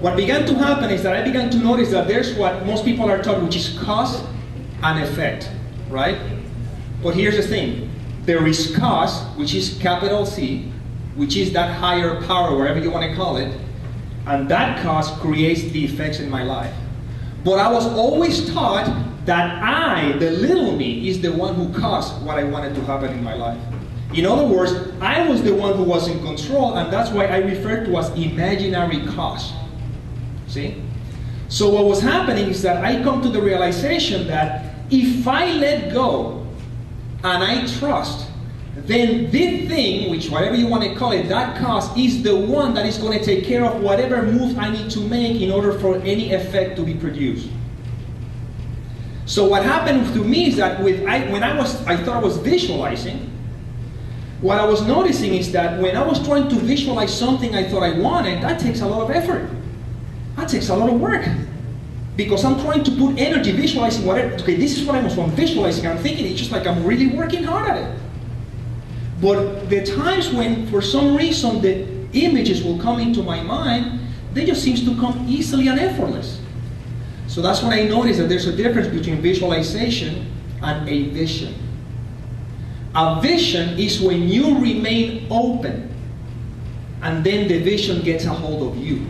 What began to happen is that I began to notice that there's what most people are taught, which is cause and effect, right? But here's the thing. There is cause, which is capital C, which is that higher power, wherever you want to call it, and that cause creates the effects in my life. But I was always taught that I, the little me, is the one who caused what I wanted to happen in my life. In other words, I was the one who was in control, and that's why I refer to as imaginary cause. See? So what was happening is that I come to the realization that if I let go and I trust, then this thing, which whatever you want to call it, that cause is the one that is going to take care of whatever moves I need to make in order for any effect to be produced. So what happened to me is that when I thought I was visualizing, what I was noticing is that when I was trying to visualize something I thought I wanted, that takes a lot of effort. That takes a lot of work. Because I'm trying to put energy visualizing whatever, okay, this is what I'm visualizing, I'm thinking it's just like I'm really working hard at it. But the times when, for some reason, the images will come into my mind, they just seem to come easily and effortless. So that's when I noticed that there's a difference between visualization and a vision. A vision is when you remain open, and then the vision gets a hold of you.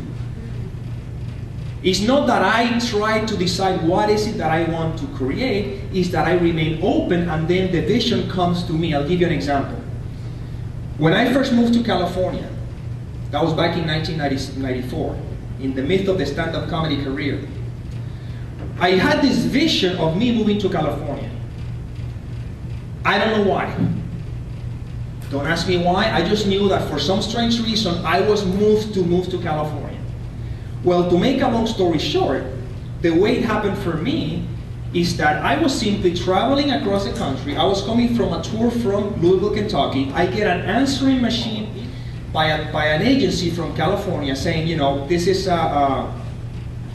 It's not that I try to decide what is it that I want to create, it's that I remain open and then the vision comes to me. I'll give you an example. When I first moved to California, that was back in 1994, in the midst of the stand-up comedy career, I had this vision of me moving to California. I don't know why. Don't ask me why, I just knew that for some strange reason I was moved to California. Well, to make a long story short, the way it happened for me is that I was simply traveling across the country. I was coming from a tour from Louisville, Kentucky. I get an answering machine by an agency from California saying, you know, this is the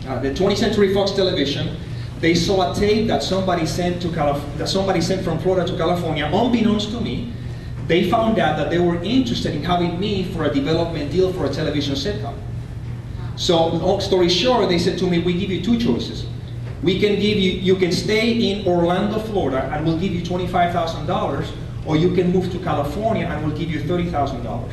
20th Century Fox Television. They saw a tape that somebody sent from Florida to California, unbeknownst to me. They found out that they were interested in having me for a development deal for a television sitcom. So, long story short, they said to me, we give you two choices. We can give you, you can stay in Orlando, Florida, and we'll give you $25,000, or you can move to California and we'll give you $30,000.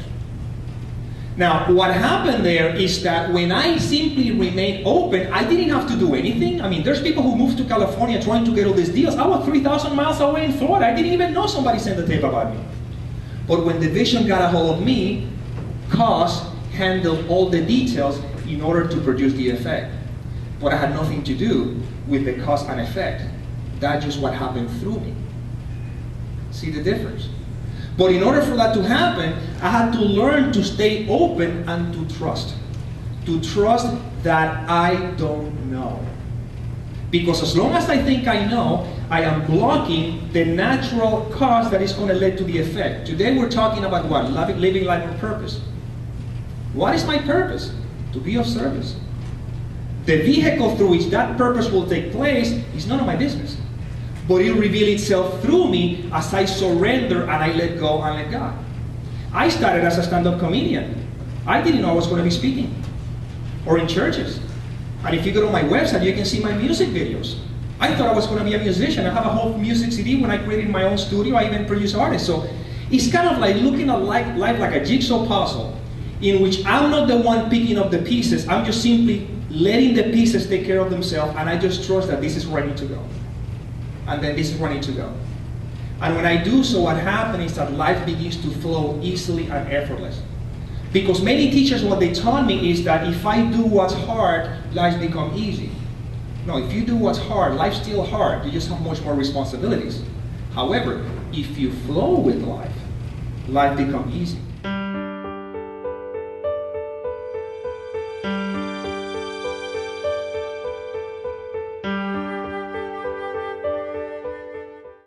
Now, what happened there is that when I simply remained open, I didn't have to do anything. I mean, there's people who moved to California trying to get all these deals. I was 3,000 miles away in Florida. I didn't even know somebody sent a tape about me. But when the vision got a hold of me, cause handled all the details in order to produce the effect. But I had nothing to do with the cause and effect. That's just what happened through me. See the difference? But in order for that to happen, I had to learn to stay open and to trust. To trust that I don't know. Because as long as I think I know, I am blocking the natural cause that is going to lead to the effect. Today we're talking about what? Living life on purpose. What is my purpose? To be of service. The vehicle through which that purpose will take place is none of my business. But it will reveal itself through me as I surrender and I let go and let God. I started as a stand-up comedian. I didn't know I was going to be speaking or in churches. And if you go to my website, you can see my music videos. I thought I was going to be a musician. I have a whole music CD when I created my own studio. I even produce artists. So it's kind of like looking at life like a jigsaw puzzle in which I'm not the one picking up the pieces. I'm just simply letting the pieces take care of themselves, and I just trust that this is where I need to go. And then this is where I need to go. And when I do so, what happens is that life begins to flow easily and effortless. Because many teachers, what they taught me is that if I do what's hard, life becomes easy. No, if you do what's hard, life's still hard. You just have much more responsibilities. However, if you flow with life, life becomes easy.